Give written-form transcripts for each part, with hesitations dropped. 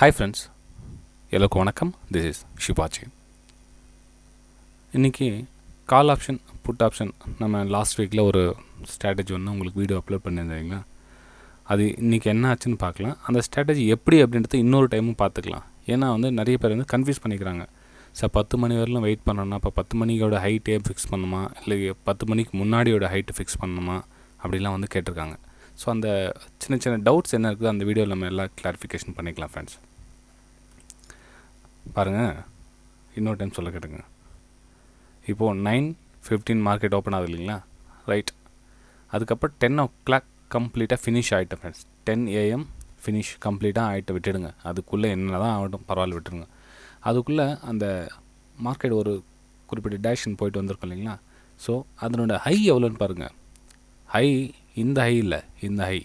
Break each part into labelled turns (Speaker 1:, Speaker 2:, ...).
Speaker 1: Hi friends, எல்லோருக்கும் வணக்கம். This is Shibachi. இன்றைக்கி கால் ஆப்ஷன் புட் ஆப்ஷன் நம்ம லாஸ்ட் வீக்கில் ஒரு ஸ்ட்ராட்டஜி ஒன்று உங்களுக்கு வீடியோ அப்லோட் பண்ணியிருந்தீங்களா? அது இன்றைக்கி என்ன ஆச்சுன்னு பார்க்கலாம். அந்த ஸ்ட்ராட்டஜி எப்படி அப்படின்றது இன்னொரு டைமும் பார்த்துக்கலாம். ஏன்னா நிறைய பேர் கன்ஃபியூஸ் பண்ணிக்கிறாங்க. சார் 10 மணி வரலும் வெயிட் பண்ணணும்னா இப்போ 10 மணியோட ஹைட்டே ஃபிக்ஸ் பண்ணணுமா, இல்லை 10 மணிக்கு முன்னாடியோட ஹைட்டு ஃபிக்ஸ் பண்ணணுமா அப்படிலாம் கேட்டிருக்காங்க. ஸோ அந்த சின்ன சின்ன டவுட்ஸ் என்ன இருக்குது அந்த வீடியோவில் நம்ம எல்லாம் கிளாரிஃபிகேஷன் பண்ணிக்கலாம் ஃப்ரெண்ட்ஸ். பாருங்கள், இன்னொரு டைம் சொல்ல கேட்டுங்க. இப்போது 9:15 மார்க்கெட் ஓப்பன் ஆகுது இல்லைங்களா? ரைட். அதுக்கப்புறம் 10 o'clock கம்ப்ளீட்டாக ஃபினிஷ் ஆகிட்டேன் ஃப்ரெண்ட்ஸ். 10 AM ஃபினிஷ் கம்ப்ளீட்டாக ஆகிட்ட விட்டுடுங்க. அதுக்குள்ளே என்ன தான் ஆகட்டும் பரவாயில்ல, விட்டுருங்க. அதுக்குள்ளே அந்த மார்க்கெட் ஒரு குறிப்பிட்ட டேரக்ஷன் போயிட்டு வந்திருக்கும் இல்லைங்களா? ஸோ அதனோட ஹை எவ்வளோன்னு பாருங்கள். ஹை இந்த ஹை இல்லை, இந்த ஹை.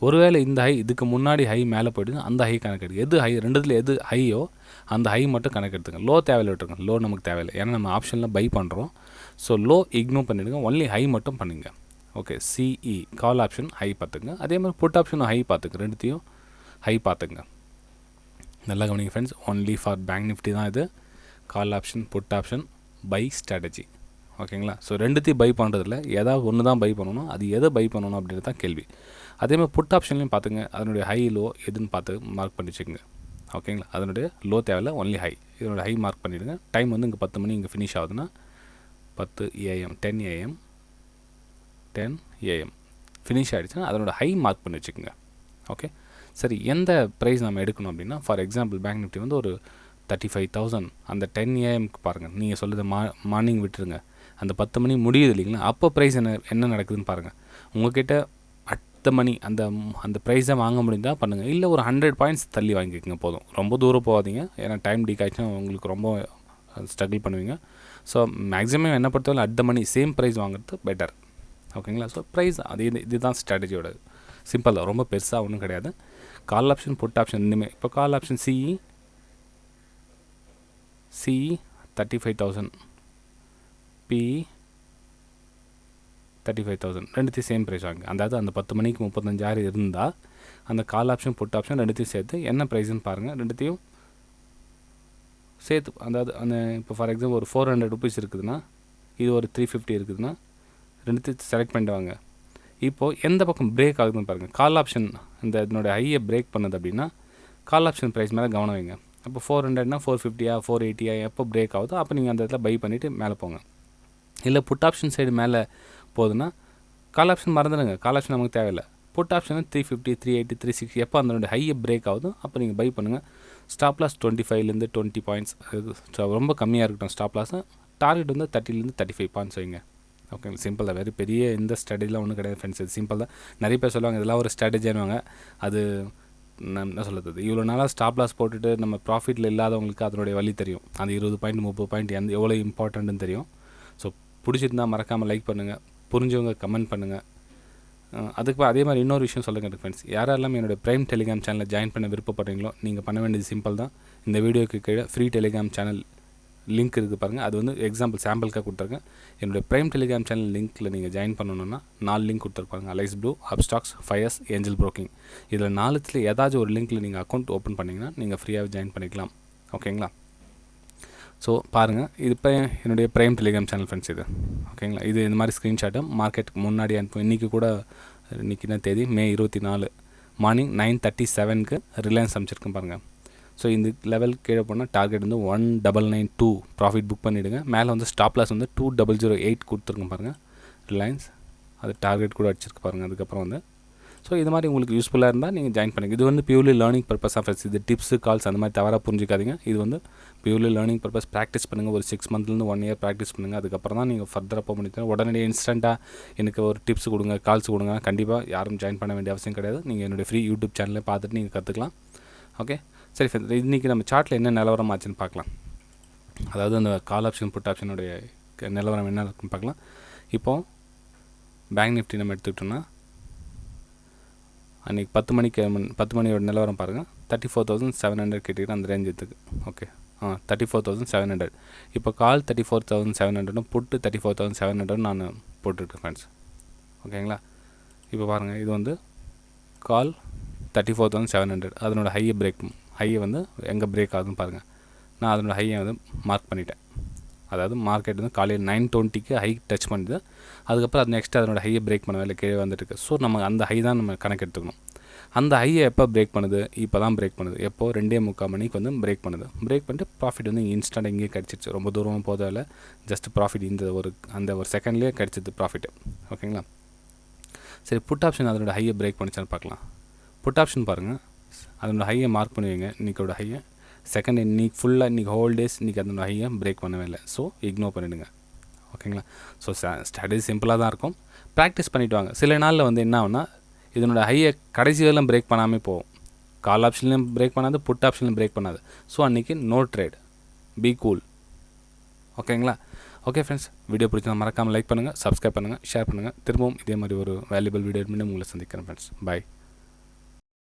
Speaker 1: ஒருவேளை இந்த ஹை இதுக்கு முன்னாடி ஹை மேலே போய்ட்டுங்க, அந்த ஹை கணக்கெடுங்க. எது ஹை, ரெண்டுத்தில் எது ஹையோ அந்த ஹை மட்டும் கணக்கெடுத்துங்க. லோ தேவையில்லை, விட்டுருங்க. லோ நமக்கு தேவையில்லை, ஏன்னா நம்ம ஆப்ஷனில் பை பண்ணுறோம். ஸோ லோ இக்னோர் பண்ணிவிடுங்க, ஒன்லி ஹை மட்டும் பண்ணுங்க. Okay. CE call option high பார்த்துங்க. அதே மாதிரி புட் ஆப்ஷனும் ஹை பார்த்துங்க. ரெண்டுத்தையும் ஹை பார்த்துங்க. நல்லா கவனிங்க friends. Only for bank Nifty தான் இது. Call option put option buy strategy. ஓகேங்களா? ஸோ ரெண்டுத்தையும் பை பண்ணுறதில்ல, ஏதாவது ஒன்று தான் பை பண்ணணும். அது எதை பை பண்ணணும் அப்படின்றது தான் கேள்வி. அதே மாதிரி புட் ஆப்ஷன்லையும் பார்த்துங்க, அதனுடைய ஹை லோ எதுன்னு பார்த்து மார்க் பண்ணி வச்சுக்கோங்க. ஓகேங்களா? அதனுடைய லோ தேவையில்லை, ஒன்லி ஹை. இதனோட ஹை மார்க் பண்ணிவிடுங்க. டைம் இங்கே 10 மணி இங்கே ஃபினிஷ் ஆகுதுன்னா 10 AM 10 AM 10 AM ஃபினிஷ் ஆகிடுச்சுன்னா அதனோட ஹை மார்க் பண்ணி வச்சுக்கோங்க. ஓகே. சரி, எந்த ப்ரைஸ் நம்ம எடுக்கணும் அப்படின்னா, ஃபார் எக்ஸாம்பிள் பேங்க் நிஃப்டி ஒரு 35,000 அந்த 10 AMக்கு பாருங்கள். நீங்கள் சொல்லுறது மார்னிங் விட்டுருங்க. அந்த 10 மணி முடியுது இல்லைங்களா? அப்போ ப்ரைஸ் என்ன நடக்குதுன்னு பாருங்கள். உங்கள்கிட்ட அடுத்த மணி அந்த ப்ரைஸை வாங்க முடிந்தால் பண்ணுங்கள். இல்லை ஒரு 100 பாயிண்ட்ஸ் தள்ளி வாங்கிக்கோங்க போதும். ரொம்ப தூரம் போகாதீங்க, ஏன்னா டைம் டீக் ஆகிடுச்சுன்னா உங்களுக்கு ரொம்ப ஸ்ட்ரகிள் பண்ணுவீங்க. ஸோ மேக்ஸிமம் என்ன பொறுத்தவரை அடுத்த மணி சேம் ப்ரைஸ் வாங்குறது பெட்டர். ஓகேங்களா? ஸோ ப்ரைஸ் இதுதான் ஸ்ட்ராட்டஜியோட. சிம்பிள் தான், ரொம்ப பெருசாக ஒன்றும் கிடையாது. கால் ஆப்ஷன் புட் ஆப்ஷன் இன்னுமே இப்போ கால் ஆப்ஷன் சிஇ 35,000 PE 35,000 ரெண்டுத்தையும் சேம் ப்ரைஸ் வாங்க. அதாவது அந்த 10 மணிக்கு 35,000 இருந்தால் அந்த கால் ஆப்ஷன் புட் ஆப்ஷன் ரெண்டுத்தையும் சேர்த்து என்ன ப்ரைஸ்ன்னு பாருங்கள். ரெண்டுத்தையும் சேர்த்து, அதாவது இப்போ ஃபார் எக்ஸாம்பிள் ஒரு 400 rupees இருக்குதுன்னா, இது ஒரு 350 இருக்குதுன்னா, ரெண்டுத்தையும் செலக்ட் பண்ணிட்டு வாங்க. இப்போது எந்த பக்கம் பிரேக் ஆகுதுன்னு பாருங்கள். கால் ஆப்ஷன் இதனுடைய ஹையை பிரேக் பண்ணுது அப்படின்னா கால் ஆப்ஷன் ப்ரைஸ் மேலே கவனம் வைங்க. அப்போ 400னா 450 480 எப்போ பிரேக் ஆகுதோ அப்போ நீங்கள் அந்த இடத்துல பை பண்ணிவிட்டு மேலே போங்க. இல்லை புட் ஆப்ஷன் சைடு மேலே போகுதுன்னா கால் ஆப்ஷன் மறந்துடுங்க. கால் ஆப்ஷன் நமக்கு தேவையில்லை. புட் ஆப்ஷன் 350 380 360 எப்போ அதனுடைய ஹையை பிரேக் ஆகுதோ அப்போ நீங்கள் பை பண்ணுங்கள். ஸ்டாப் லாஸ் 25லேருந்து 20 பாயிண்ட்ஸ், ரொம்ப கம்மியாக இருக்கட்டும் ஸ்டாப் லாஸ். டார்கெட் 30லேருந்து 35 பாயிண்ட்ஸ் வைங்க. ஓகே, சிம்பிள் தான். வெரி பெரிய இந்த ஸ்ட்ராட்டஜிலாம் ஒன்றும் கிடையாது ஃப்ரெண்ட்ஸ். இது சிம்பிள் தான். நிறைய பேர் சொல்லுவாங்க இதெல்லாம் ஒரு ஸ்ட்ராட்டஜின்னுவாங்க. அது என்ன சொல்கிறது, இவ்வளோ நாளாக ஸ்டாப் லாஸ் போட்டுட்டு நம்ம ப்ராஃபிட்டில் இல்லாதவங்களுக்கு அதனுடைய வழி தெரியும். அந்த 20 பாயிண்ட் 30 பாயிண்ட் எவ்வளோ இம்பார்ட்டண்ட்டுன்னு தெரியும். ஸோ பிடிச்சிருந்தால் மறக்காமல் லைக் பண்ணுங்கள், புரிஞ்சவங்க கமெண்ட் பண்ணுங்கள். அதுக்கு அதே மாதிரி இன்னொரு விஷயம் சொல்லுங்கள் ஃப்ரெண்ட்ஸ். யாரெல்லாம் என்னோடய ப்ரைம் டெலிகிராம் சேனலில் ஜாயின் பண்ண விருப்பப்படுறீங்களோ நீங்கள் பண்ண வேண்டியது சிம்பிள் தான். இந்த வீடியோக்கு கீழே ஃப்ரீ டெலிகிராம் சேனல் லிங்க் இருக்குது பாருங்கள். அது எக்ஸாம்பிள் சாம்பிளுக்காக கொடுத்துருக்கேன். என்னுடைய ப்ரைம் டெலிகிராம் சேனல் லிங்க்கில் நீங்கள் ஜாயின் பண்ணணுன்னா 4 லிங்க் கொடுத்துருப்பாங்க. Alice Blue, Upstox, Fyers, Angel Broking. இதில் 4த்தில் ஏதாச்சும் ஒரு லிங்க்கில் நீங்கள் அக்கௌண்ட் ஓப்பன் பண்ணிங்கன்னா நீங்கள் ஃப்ரீயாக ஜாயின் பண்ணிக்கலாம். ஓகேங்களா? ஸோ பாருங்கள், இது இப்போ என்னுடைய ப்ரைம் டெலிகிராம் சேனல் ஃப்ரெண்ட்ஸ் இது. ஓகேங்களா? இது இந்த மாதிரி ஸ்க்ரீன்ஷாட்டும் மார்க்கெட்டுக்கு முன்னாடி அனுப்பும். இன்றைக்கி கூட இன்றைக்கி என்ன தேதி, May 24 மார்னிங் 9:37க்கு ரிலையன்ஸ் அமைச்சிருக்கேன் பாருங்கள். ஸோ இந்த லெவல் கீழே போனால் டார்கெட் 1992 ப்ராஃபிட் புக் பண்ணிவிடுங்க. மேலே ஸ்டாப் லாஸ் 2008 கொடுத்துருக்கேன் பாருங்கள் ரிலையன்ஸ். அது டார்கெட் கூட அடிச்சிருக்கு பாருங்கள். அதுக்கப்புறம் ஸோ இது மாதிரி உங்களுக்கு யூஸ்ஃபுல்லாக இருந்தால் நீங்கள் ஜாயின் பண்ணுங்கள். இது purely learning purpose of friends. இது டிப்ஸு கால்ஸ் அந்த மாதிரி தவறாக புரிஞ்சிக்காதீங்க. இது பியூர்லி லேர்னிங் பர்பஸ். ப்ராக்டிஸ் பண்ணுங்கள். ஒரு 6 மந்த்லேருந்து 1 year ப்ராக்டிஸ் பண்ணுங்கள். அதுக்கப்புறம் தான் நீங்கள் ஃபர்தராக போக முடியும். உடனடியாக இன்ஸ்டண்ட்டாக எனக்கு ஒரு டிப்ஸ் கொடுங்க, கால்ஸ் கொடுங்க, கண்டிப்பாக யாரும் ஜாயின் பண்ண வேண்டிய அவசியம் கிடையாது. நீங்கள் என்னுடைய ஃப்ரீ யூடியூப் சேனலில் பார்த்துட்டு நீங்கள் கற்றுக்கலாம். ஓகே, சரி ஃப்ரெண்ட்ஸ். இன்றைக்கி நம்ம சார்ட்டில் என்ன நிலவரம் ஆச்சுன்னு பார்க்கலாம். அதாவது அந்த கால் ஆப்ஷன் புட் ஆப்ஷனுடைய நிலவரம் என்ன இருக்குன்னு பார்க்கலாம். இப்போது பேங்க் நிஃப்டி நம்ம எடுத்துக்கிட்டோம்னா அன்றைக்கி 10 மணியோட நிலவரம் பாருங்கள். 34,700 கிட்டே அந்த ரேஞ்ச் எடுத்துக்கு. ஓகே, 34,700. இப்போ கால் 34,700 புட்டு 34,700 நான் போட்டுருக்கேன் ஃப்ரெண்ட்ஸ். ஓகேங்களா? இப்போ பாருங்கள், இது கால் 34,700 அதனோட ஹையை வந்து எங்கே பிரேக் ஆகுதுன்னு பாருங்கள். நான் அதனோட ஹையை வந்து மார்க் பண்ணிட்டேன். அதாவது மார்க்கெட் வந்து காலையில் 9:20க்கு ஹை டச் பண்ணுது. அதுக்கப்புறம் அது நெக்ஸ்ட்டு அதனோட ஹையை பிரேக் பண்ணவே இல்லை, கீழே வந்துட்டுருக்கு. ஸோ நம்ம அந்த ஹை தான் நம்ம கணக்கு எடுத்துக்கணும். அந்த ஹையை எப்போ பிரேக் பண்ணுது? இப்போ தான் பிரேக் பண்ணுது. எப்போது 2:45 மணிக்கு வந்து பிரேக் பண்ணுது. பிரேக் பண்ணிட்டு ப்ராஃபிட் வந்து இன்ஸ்டன்ட் இங்கேயே கிடச்சிருச்சு. ரொம்ப தூரம் போதால ஜஸ்ட் ப்ராஃபிட் அந்த ஒரு செகண்ட்லேயே கிடச்சிது ப்ராஃபிட்டு. ஓகேங்களா? சரி, புட் ஆப்ஷன் அதனோட ஹையை பிரேக் பண்ணிச்சான்னு பார்க்கலாம். புட் ஆப்ஷன் பாருங்கள், அதனோட ஹையை மார்க் பண்ணுவீங்க. இன்றைக்கோட ஹையை செகண்ட் இன்றைக்கி ஃபுல்லாக இன்றைக்கி ஹோல் டேஸ் இன்றைக்கி அதனோட ஹையை பிரேக் பண்ணவே இல்லை. ஸோ இக்னோர் பண்ணிவிடுங்க. ஓகேங்களா? ஸோ ஸ்ட்ராட்டஜி சிம்பிளாக தான் இருக்கும். ப்ராக்டிஸ் பண்ணிவிட்டு வாங்க. சில நாளில் வந்து என்ன ஆகுனா இதனோட ஹையை கடைசி வரலாம் பிரேக் பண்ணாமல் போகும். கால் ஆப்ஷன்லையும் பிரேக் பண்ணாது, புட் ஆப்ஷன்லையும் பிரேக் பண்ணாது. ஸோ அன்றைக்கி நோ ட்ரேட், பி கூல். ஓகேங்களா? ஓகே ஃப்ரெண்ட்ஸ், வீடியோ பிடிச்சா மறக்காமல் லைக் பண்ணுங்கள், சப்ஸ்கிரைப் பண்ணுங்கள், ஷேர் பண்ணுங்கள். திரும்பவும் இதே மாதிரி ஒரு வேல்யூபிள் வீடியோ மீண்டும் உங்களை சந்திக்கிறேன் ஃப்ரெண்ட்ஸ். பாய்.